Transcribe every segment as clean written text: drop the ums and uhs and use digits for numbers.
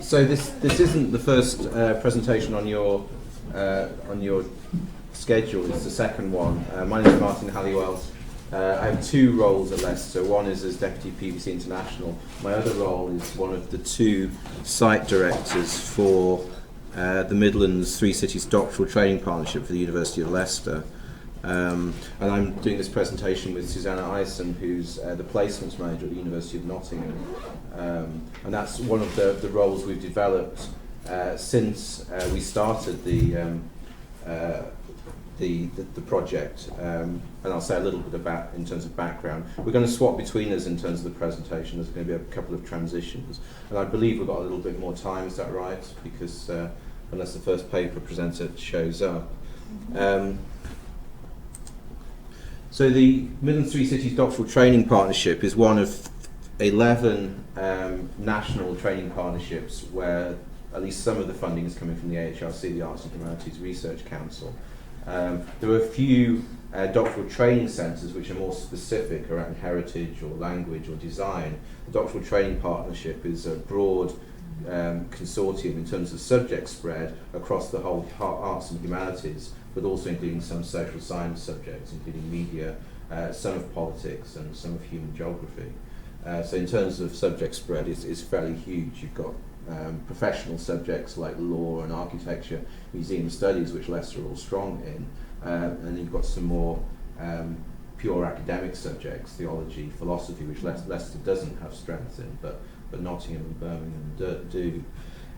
So this isn't the first presentation on your schedule. It's the second one. My name is Martin Halliwell. I have two roles at Leicester. One is as Deputy PVC International. My other role is one of the two site directors for the Midlands Three Cities Doctoral Training Partnership for the University of Leicester. And I'm doing this presentation with Susanna Eisen, who's the placements manager at the University of Nottingham. And that's one of the roles we've developed since we started the project. And I'll say a little bit about in terms of background. We're going to swap between us in terms of the presentation. There's going to be a couple of transitions. And I believe we've got a little bit more time, is that right? Because unless the first paper presenter shows up. So the Midlands Three Cities Doctoral Training Partnership is one of 11 national training partnerships where at least some of the funding is coming from the AHRC, the Arts and Humanities Research Council. There are a few doctoral training centres which are more specific around heritage or language or design. The Doctoral Training Partnership is a broad consortium in terms of subject spread across the whole arts and humanities, but also including some social science subjects, including media, some of politics and some of human geography. So in terms of subject spread, it's fairly huge. You've got professional subjects like law and architecture, museum studies, which Leicester are all strong in, and you've got some more pure academic subjects, theology, philosophy, which Leicester doesn't have strength in, but Nottingham and Birmingham do.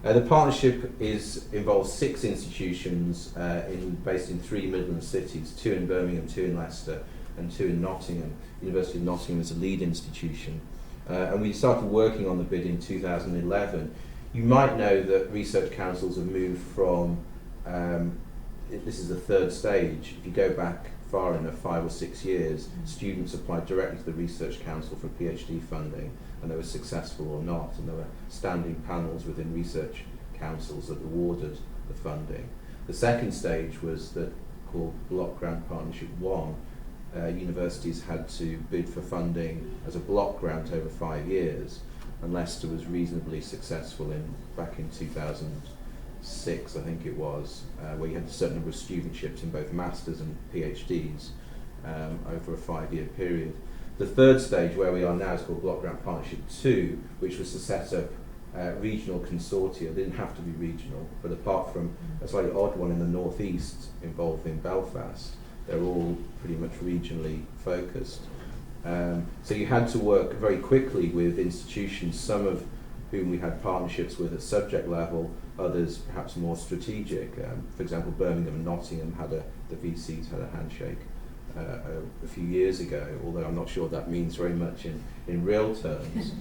The partnership involves 6 institutions based in 3 Midland cities, 2 in Birmingham, 2 in Leicester, and 2 in Nottingham. University of Nottingham is a lead institution. And we started working on the bid in 2011. You might know that research councils have moved from, this is the third stage. If you go back far enough, 5 or 6 years, students applied directly to the research council for PhD funding, and they were successful or not, and there were standing panels within research councils that awarded the funding. The second stage was called Block Grant Partnership 1. Universities had to bid for funding as a block grant over 5 years, and Leicester was reasonably successful back in 2006, I think it was, where you had a certain number of studentships in both masters and PhDs over a 5-year period. The third stage, where we are now, is called Block Grant Partnership 2, which was to set up regional consortia. They didn't have to be regional, but apart from a slightly odd one in the northeast involving Belfast, they're all pretty much regionally focused. So you had to work very quickly with institutions, some of whom we had partnerships with at subject level, others perhaps more strategic. For example, Birmingham and Nottingham the VCs had a handshake a few years ago, although I'm not sure that means very much in real terms.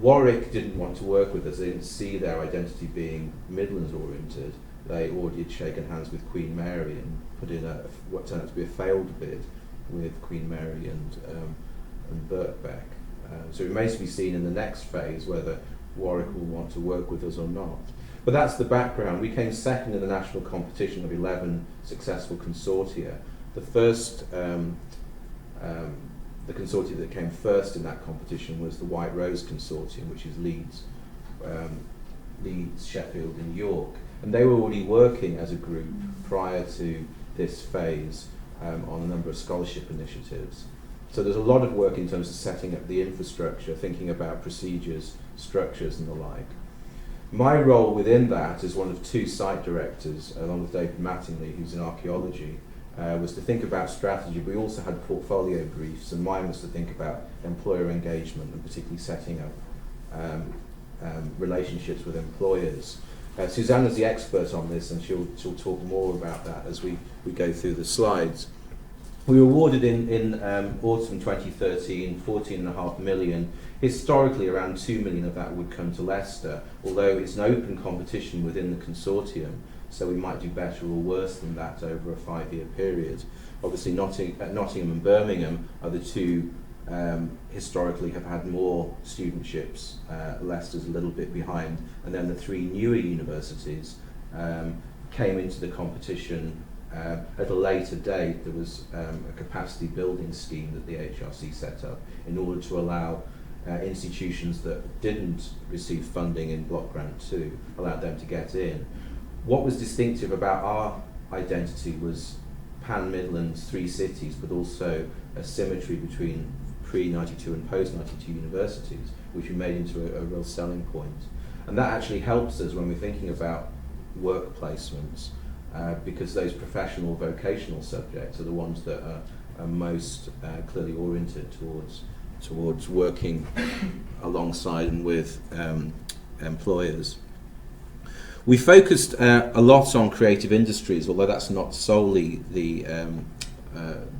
Warwick didn't want to work with us. They didn't see their identity being Midlands oriented. They already had shaken hands with Queen Mary and put in what turned out to be a failed bid with Queen Mary and Birkbeck. So it remains to be seen in the next phase whether Warwick will want to work with us or not. But that's the background. We came second in the national competition of 11 successful consortia. The first, the consortium that came first in that competition was the White Rose Consortium, which is Leeds, Sheffield and York. And they were already working as a group prior to this phase on a number of scholarship initiatives. So there's a lot of work in terms of setting up the infrastructure, thinking about procedures, structures and the like. My role within that as one of 2 site directors, along with David Mattingly, who's in archaeology, was to think about strategy. We also had portfolio briefs, and mine was to think about employer engagement and particularly setting up relationships with employers. Susanna's the expert on this, and she'll talk more about that as we go through the slides. We were awarded in autumn 2013 14.5 million. Historically, around 2 million of that would come to Leicester, although it's an open competition within the consortium, so we might do better or worse than that over a 5-year period. Obviously, Nottingham and Birmingham are the 2 historically have had more studentships. Leicester's a little bit behind, and then the 3 newer universities came into the competition at a later date. There was a capacity building scheme that the HRC set up in order to allow institutions that didn't receive funding in Block Grant 2, allowed them to get in. What was distinctive about our identity was pan-Midlands, 3 cities, but also a symmetry between pre-92 and post-92 universities, which we made into a real selling point. And that actually helps us when we're thinking about work placements, because those professional vocational subjects are the ones that are most clearly oriented towards working alongside and with employers. We focused a lot on creative industries, although that's not solely the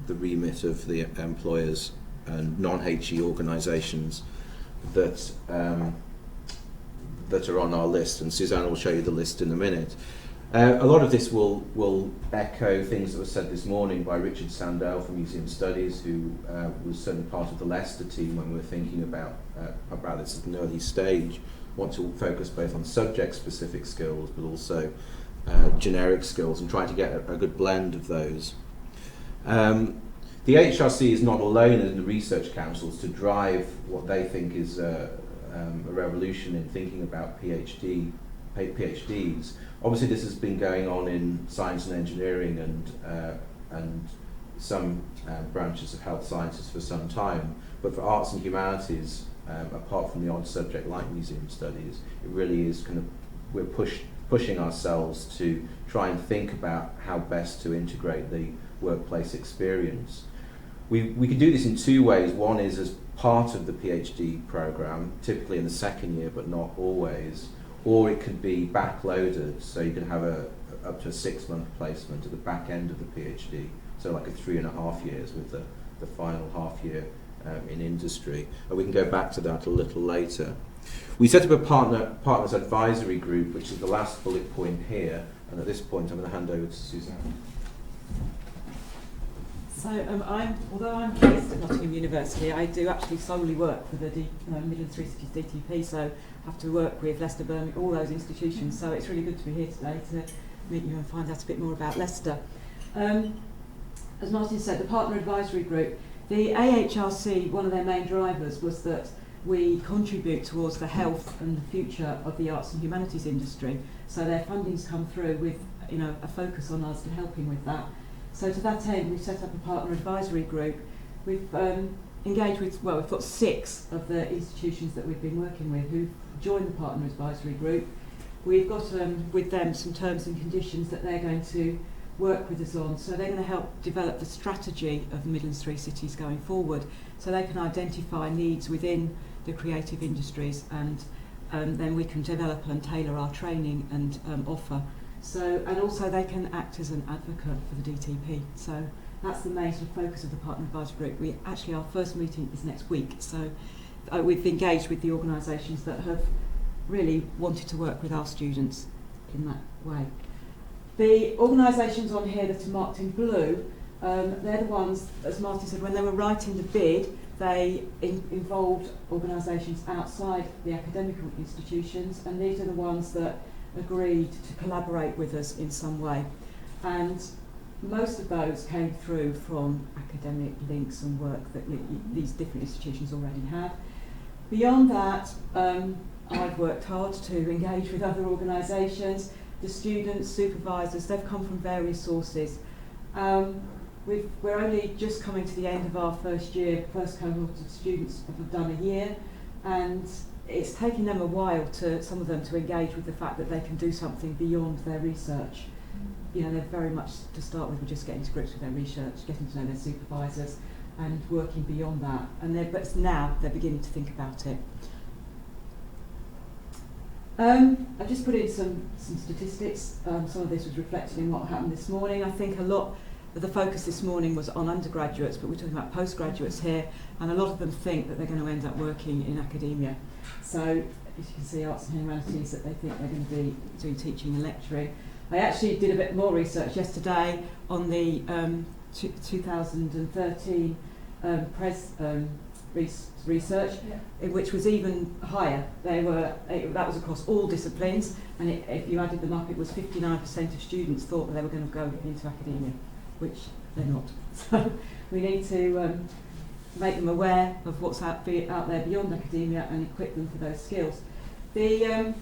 remit of the employers and non-HE organisations that are on our list, and Suzanne will show you the list in a minute. A lot of this will echo things that were said this morning by Richard Sandell from Museum Studies, who was certainly part of the Leicester team when we were thinking about this at an early stage. Want to focus both on subject-specific skills, but also generic skills, and try to get a good blend of those. The HRC is not alone in the research councils to drive what they think is a revolution in thinking about PhDs. Obviously, this has been going on in science and engineering and some branches of health sciences for some time, but for arts and humanities, apart from the odd subject like museum studies, it really is kind of, we're pushing ourselves to try and think about how best to integrate the workplace experience. We can do this in 2 ways. One is as part of the PhD program, typically in the second year, but not always, or it could be backloaded, so you can have up to a 6-month placement at the back end of the PhD, so like a 3.5 years with the final half year in industry. And we can go back to that a little later. We set up a partners advisory group, which is the last bullet point here, and at this point I'm going to hand over to Suzanne. So although I'm based at Nottingham University, I do actually solely work for the Midlands 3 Cities DTP, so I have to work with Leicester, Birmingham, all those institutions, so it's really good to be here today to meet you and find out a bit more about Leicester. As Martin said, the Partner Advisory Group, the AHRC, one of their main drivers was that we contribute towards the health and the future of the arts and humanities industry, so their funding's come through with a focus on us to helping with that. So to that end, we've set up a partner advisory group. We've engaged with, we've got 6 of the institutions that we've been working with who've joined the partner advisory group. We've got with them some terms and conditions that they're going to work with us on. So they're going to help develop the strategy of the Midlands 3 Cities going forward, so they can identify needs within the creative industries, and then we can develop and tailor our training and offer. So, and also they can act as an advocate for the DTP. So that's the main sort of focus of the Partner Advisory Group. Our first meeting is next week. So we've engaged with the organisations that have really wanted to work with our students in that way. The organisations on here that are marked in blue, they're the ones, as Martin said, when they were writing the bid, they involved organisations outside the academic institutions, and these are the ones that agreed to collaborate with us in some way, and most of those came through from academic links and work that these different institutions already had. Beyond that, I've worked hard to engage with other organisations. The students, supervisors, they've come from various sources. We're only just coming to the end of our first cohort of students have done a year, and it's taking them a while some of them to engage with the fact that they can do something beyond their research. They're very much, to start with, we're just getting to grips with their research, getting to know their supervisors and working beyond that. But now they're beginning to think about it. I've just put in some statistics. Some of this was reflected in what happened this morning. I think a lot of the focus this morning was on undergraduates, but we're talking about postgraduates here, and a lot of them think that they're going to end up working in academia. So, as you can see, arts and humanities, that they think they're going to be doing teaching and lecturing. I actually did a bit more research yesterday on the 2013 research, which was even higher. That was across all disciplines, and if you added them up, it was 59% of students thought that they were going to go into academia, which they're not. So we need to make them aware of what's out there beyond academia and equip them for those skills. The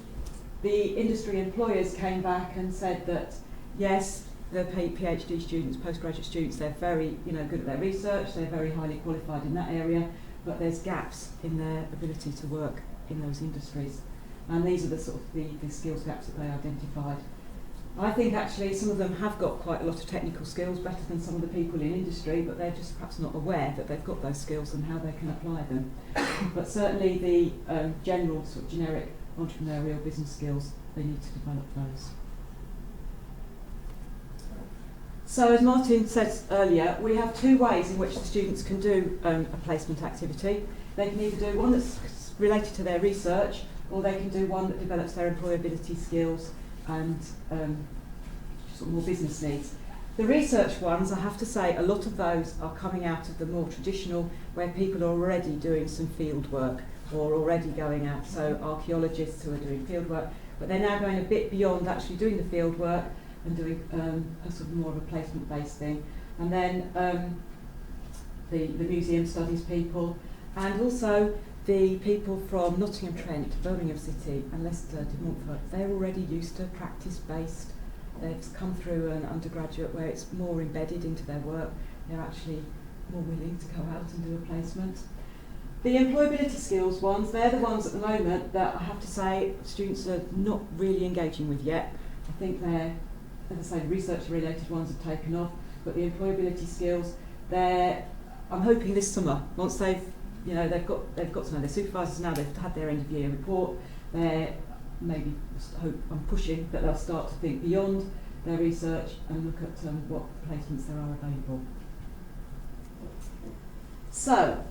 industry employers came back and said that yes, the PhD students, postgraduate students, they're very good at their research, they're very highly qualified in that area, but there's gaps in their ability to work in those industries. And these are the sort of the skills gaps that they identified. I think actually some of them have got quite a lot of technical skills, better than some of the people in industry, but they're just perhaps not aware that they've got those skills and how they can apply them. But certainly the general sort of generic entrepreneurial business skills, they need to develop those. So as Martin said earlier, we have two ways in which the students can do a placement activity. They can either do one that's related to their research, or they can do one that develops their employability skills and sort of more business needs. The research ones, I have to say, a lot of those are coming out of the more traditional, where people are already doing some field work or already going out, so archaeologists who are doing field work, but they're now going a bit beyond actually doing the field work and doing a sort of more of a placement-based thing. And then the museum studies people, and also the people from Nottingham Trent, Birmingham City and Leicester de Montfort, they're already used to practice-based. They've come through an undergraduate where it's more embedded into their work. They're actually more willing to go out and do a placement. The employability skills ones, they're the ones at the moment that I have to say students are not really engaging with yet. I think they're, as I say, research-related ones have taken off, but the employability skills, I'm hoping this summer, once they've got to know their supervisors now, they've had their end of year report, I'm pushing that they'll start to think beyond their research and look at what placements there are available. So,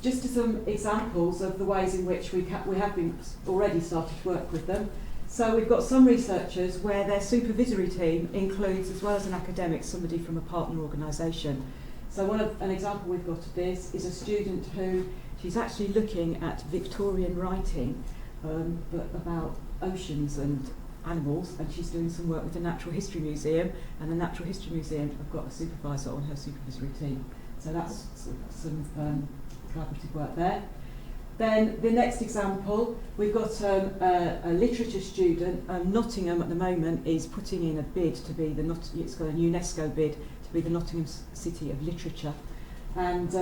just to some examples of the ways in which we have been already started to work with them. So we've got some researchers where their supervisory team includes, as well as an academic, somebody from a partner organisation. So an example we've got of this is a student who, she's actually looking at Victorian writing, but about oceans and animals, and she's doing some work with the Natural History Museum, and the Natural History Museum have got a supervisor on her supervisory team. So that's some collaborative work there. Then the next example, we've got a literature student. Nottingham at the moment is putting in a bid to be it's got a UNESCO bid to be the Nottingham City of Literature. And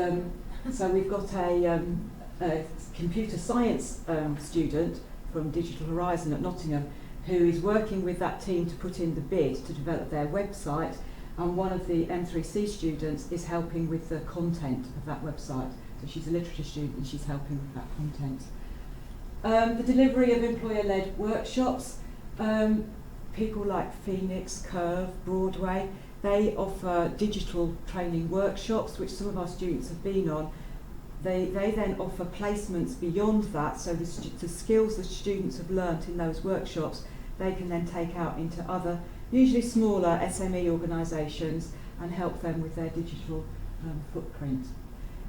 so we've got a computer science student from Digital Horizon at Nottingham who is working with that team to put in the bid to develop their website, and one of the M3C students is helping with the content of that website. So she's a literature student and she's helping with that content. The delivery of employer-led workshops, people like Phoenix, Curve, Broadway, they offer digital training workshops, which some of our students have been on. They then offer placements beyond that, so the skills the students have learnt in those workshops, they can then take out into other, usually smaller SME organisations, and help them with their digital footprint.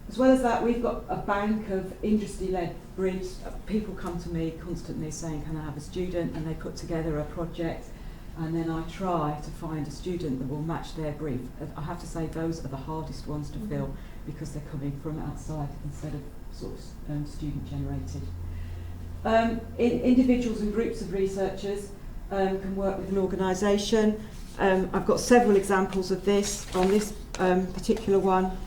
As well as that, we've got a bank of industry-led briefs. People come to me constantly saying, can I have a student? And they put together a project, and then I try to find a student that will match their brief. I have to say those are the hardest ones to fill because they're coming from outside instead of sort of student-generated. Individuals and groups of researchers can work with an organisation. I've got several examples of this. On this particular one,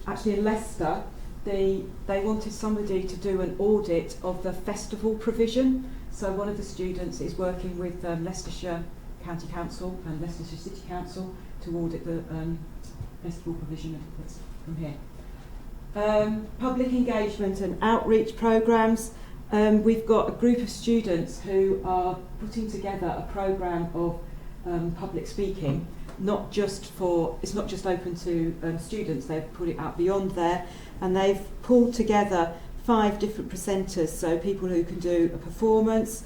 actually in Leicester, they wanted somebody to do an audit of the festival provision. So one of the students is working with Leicestershire County Council and Leicestershire City Council to audit the festival provision that's from here. Public engagement and outreach programmes. We've got a group of students who are putting together a programme of public speaking. It's not just open to students, they've put it out beyond there, and they've pulled together 5 different presenters, so people who can do a performance,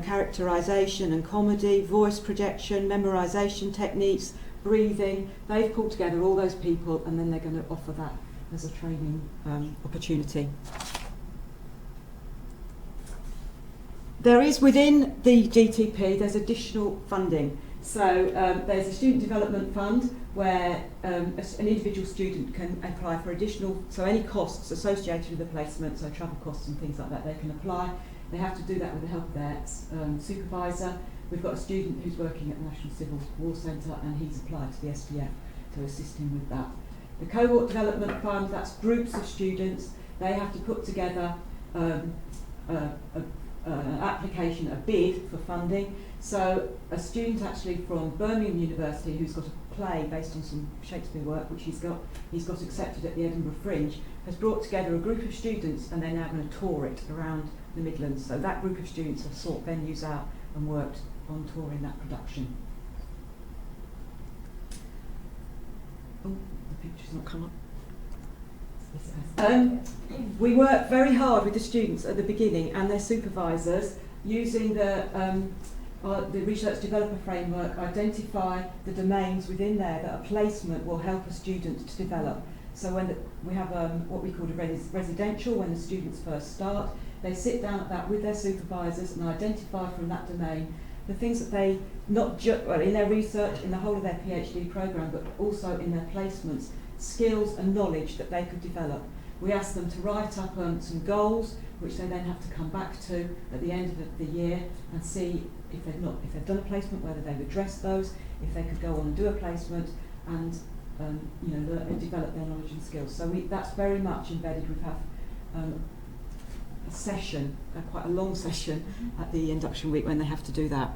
characterisation and comedy, voice projection, memorisation techniques, breathing. They've pulled together all those people, and then they're going to offer that as a training opportunity. There is, within the GTP, there's additional funding. So there's a student development fund where an individual student can apply for additional, so any costs associated with the placement, so travel costs and things like that, they can apply. They have to do that with the help of their supervisor. We've got a student who's working at the National Civil War Centre and he's applied to the SDF to assist him with that. The Cohort Development Fund, that's groups of students. They have to put together an application, a bid for funding. So a student actually from Birmingham University who's got a play based on some Shakespeare work which he's got accepted at the Edinburgh Fringe, has brought together a group of students and they're now going to tour it around the Midlands. So that group of students have sought venues out and worked on touring that production. Oh, the picture's not come up. We work very hard with the students at the beginning and their supervisors using the Research Developer Framework, identify the domains within there that a placement will help a student to develop. So when we have what we call a residential, when the students first start, they sit down at that with their supervisors and identify from that domain the things that they, not just in their research, in the whole of their PhD programme, but also in their placements, skills and knowledge that they could develop. We ask them to write up some goals, which they then have to come back to at the end of the year and see if they've done a placement, whether they've addressed those, if they could go on and do a placement and develop their knowledge and skills. So that's very much embedded. We have a session, quite a long session at the induction week when they have to do that.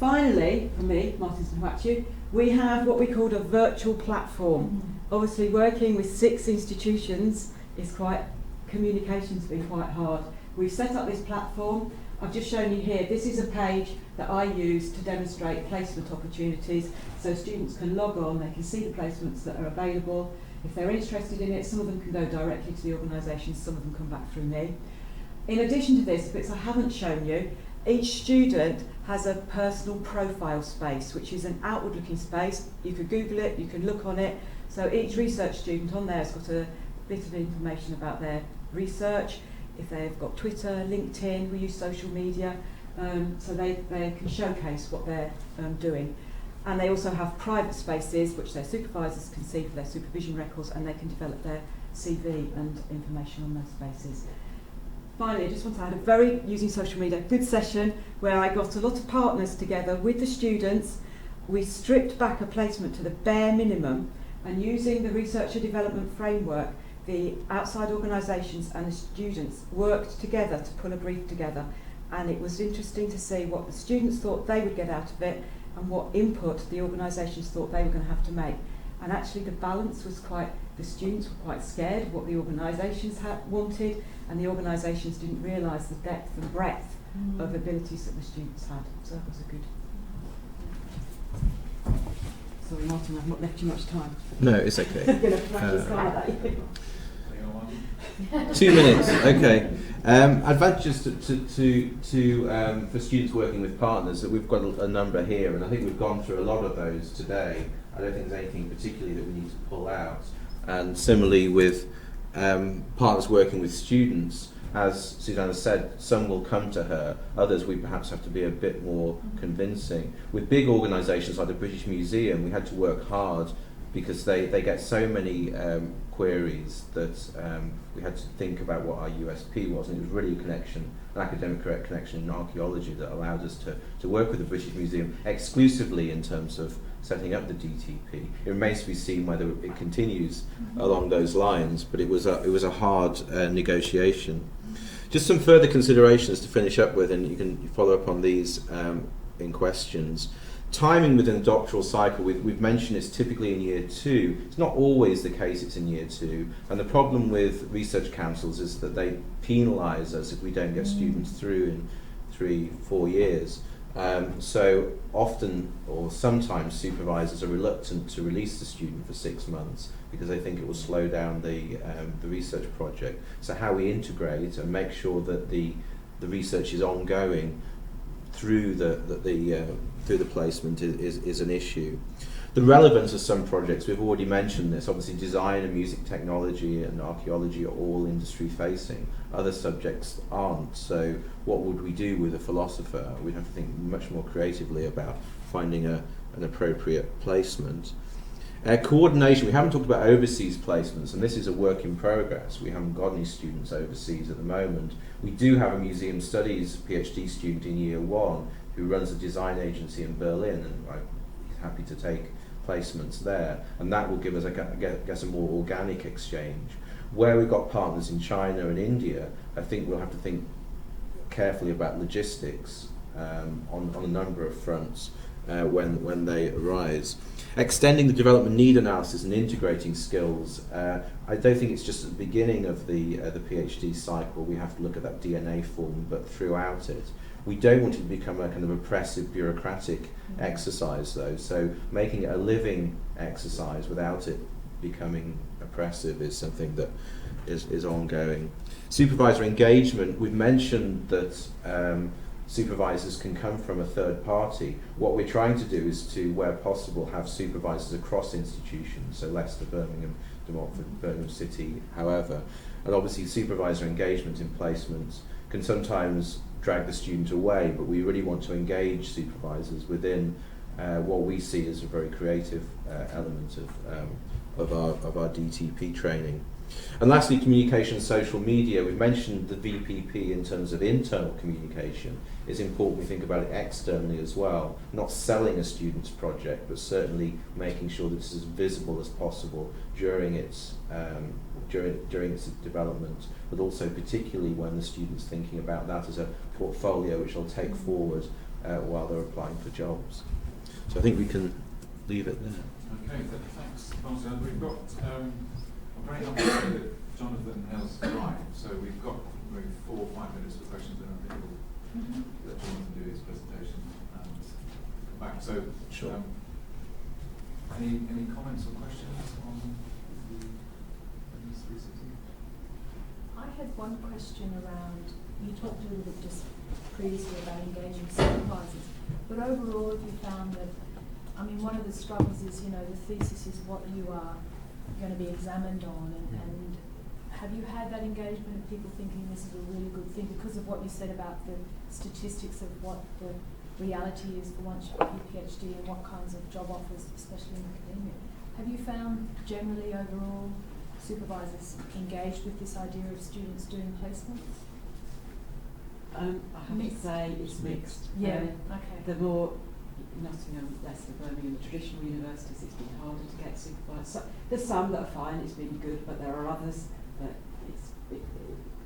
Finally, for me, Martin's going to watch you, we have what we call a virtual platform. Obviously working with 6 institutions is communication's been quite hard. We've set up this platform. I've just shown you here, this is a page that I use to demonstrate placement opportunities, so students can log on, they can see the placements that are available. If they're interested in it, some of them can go directly to the organisation, some of them come back through me. In addition to this, bits I haven't shown you, each student has a personal profile space, which is an outward looking space. You could Google it, you can look on it. So each research student on there has got a bit of information about their research. If they've got Twitter, LinkedIn, we use social media, so they can showcase what they're doing. And they also have private spaces which their supervisors can see for their supervision records, and they can develop their CV and information on those spaces. Finally, I just want to add using social media, good session where I got a lot of partners together with the students. We stripped back a placement to the bare minimum, and using the Researcher Development Framework, the outside organisations and the students worked together to pull a brief together, and it was interesting to see what the students thought they would get out of it and what input the organisations thought they were going to have to make. And actually the balance was the students were quite scared of what the organisations wanted, and the organisations didn't realise the depth and breadth of abilities that the students had. So that was a good... Sorry Martin, I've not left you much time. No, it's okay. I'm going to practice that. 2 minutes, okay. Advantages for students working with partners, that we've got a number here, and I think we've gone through a lot of those today. I don't think there's anything particularly that we need to pull out. And similarly with partners working with students, as Susanna said, some will come to her, others we perhaps have to be a bit more convincing. With big organisations like the British Museum, we had to work hard because they get so many queries that we had to think about what our USP was, and it was really a connection, an academic connection in archaeology that allowed us to work with the British Museum exclusively in terms of setting up the DTP. It remains to be seen whether it continues along those lines, but it was a hard negotiation. Just some further considerations to finish up with, and you can follow up on these in questions. Timing within the doctoral cycle, we've mentioned it's typically in year 2. It's not always the case it's in year 2, and the problem with research councils is that they penalise us if we don't get students through in 3-4 years. So often, or sometimes, supervisors are reluctant to release the student for 6 months because they think it will slow down the research project. So how we integrate and make sure that the research is ongoing through the placement is an issue. The relevance of some projects, we've already mentioned this, obviously design and music technology and archaeology are all industry facing. Other subjects aren't, so what would we do with a philosopher? We'd have to think much more creatively about finding an appropriate placement. Coordination, we haven't talked about overseas placements, and this is a work in progress. We haven't got any students overseas at the moment. We do have a museum studies PhD student in year 1 who runs a design agency in Berlin, and I'm happy to take placements there, and that will give us, I guess, a more organic exchange. Where we've got partners in China and India, I think we'll have to think carefully about logistics on a number of fronts when they arise. Extending the development need analysis and integrating skills, I don't think it's just at the beginning of the PhD cycle we have to look at that DNA form, but throughout it. We don't want it to become a kind of oppressive bureaucratic exercise though, so making it a living exercise without it becoming oppressive is something that is ongoing. Supervisor engagement, we've mentioned that supervisors can come from a third party. What we're trying to do is to, where possible, have supervisors across institutions, so Leicester, Birmingham, Dartford, Birmingham City, however. And obviously supervisor engagement in placements can sometimes drag the student away, but we really want to engage supervisors within what we see as a very creative element of our DTP training. And lastly, communication and social media. We've mentioned the VPP in terms of internal communication. It's important we think about it externally as well, not selling a student's project, but certainly making sure that it's as visible as possible during its development, but also particularly when the student's thinking about that as a portfolio which they'll take forward while they're applying for jobs. So I think we can leave it there. Okay, thanks, Martin. We've got, I'm very happy to say that Jonathan has arrived, so we've got maybe 4 or 5 minutes for questions, and I think we'll let Jonathan do his presentation and come back. So, sure. Any comments or questions on the 360? I had one question around, you talked a little bit just previously about engaging supervisors, but overall have you found that, I mean, one of the struggles is, you know, the thesis is what you are going to be examined on, and have you had that engagement of people thinking this is a really good thing because of what you said about the statistics of what the reality is for once you get your PhD and what kinds of job offers, especially in academia? Have you found generally overall supervisors engaged with this idea of students doing placements? I have to say it's mixed. Yeah, okay. The more Nottingham, Leicester, Birmingham, the traditional universities, it's been harder to get supervised. So, there's some that are fine, it's been good, but there are others that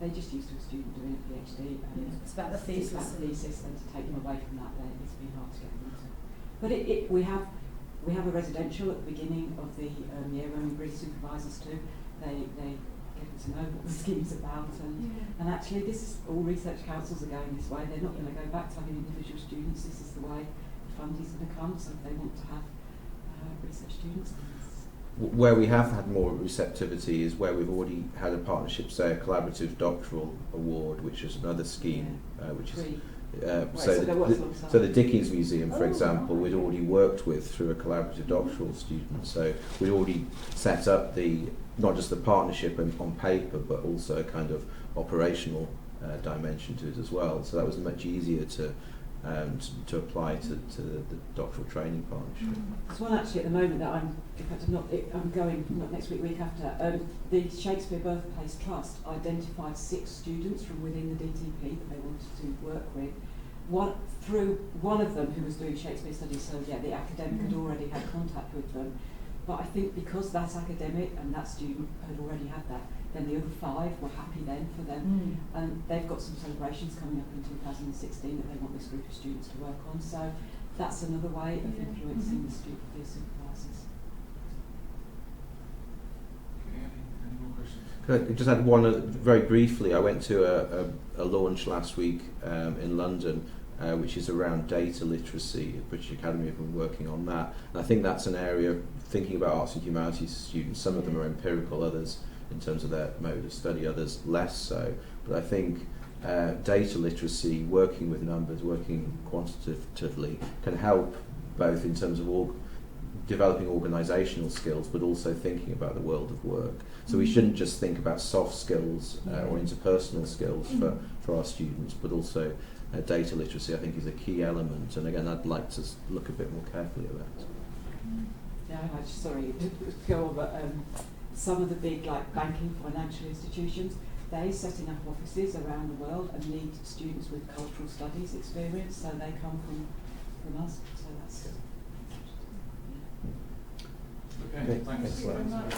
they're just used to a student doing a PhD. And it's about the thesis. It's about the thesis, and to take them away from that, then it's been hard to get them into. But we have a residential at the beginning of the year when we bring supervisors to. They get to know what the scheme's about, and actually this is all research councils are going this way. They're not going to go back to having individual students. This is the way funding's going to come, so if they want to have research students. Where we have had more receptivity is where we've already had a partnership, say a collaborative doctoral award, which is another scheme, which is so the Dickens Museum, for example, we'd already worked with through a collaborative doctoral student. So we'd already set up not just the partnership on paper, but also a kind of operational dimension to it as well. So that was much easier to apply to the doctoral training partnership. There's one actually at the moment that I'm going not next week after. The Shakespeare Birthplace Trust identified 6 students from within the DTP that they wanted to work with. One of them who was doing Shakespeare studies, so yeah, the academic had already had contact with them. But I think because that's academic and that student had already had that, then the other 5 were happy then for them. And they've got some celebrations coming up in 2016 that they want this group of students to work on. So that's another way of influencing the supervisors. Okay, any more questions? Could I just add one very briefly? I went to a launch last week in London, which is around data literacy. The British Academy have been working on that. And I think that's an area, thinking about arts and humanities students, some of them are empirical, others in terms of their mode of study, others less so. But I think data literacy, working with numbers, working quantitatively, can help both in terms of developing organisational skills, but also thinking about the world of work. So we shouldn't just think about soft skills or interpersonal skills for our students, but also data literacy, I think, is a key element. And again, I'd like to look a bit more carefully at that. Yeah, I just, sorry to go on, but some of the big like banking, financial institutions, they're setting up offices around the world and need students with cultural studies experience, so they come from us. So that's Okay, thanks. Thank you very much.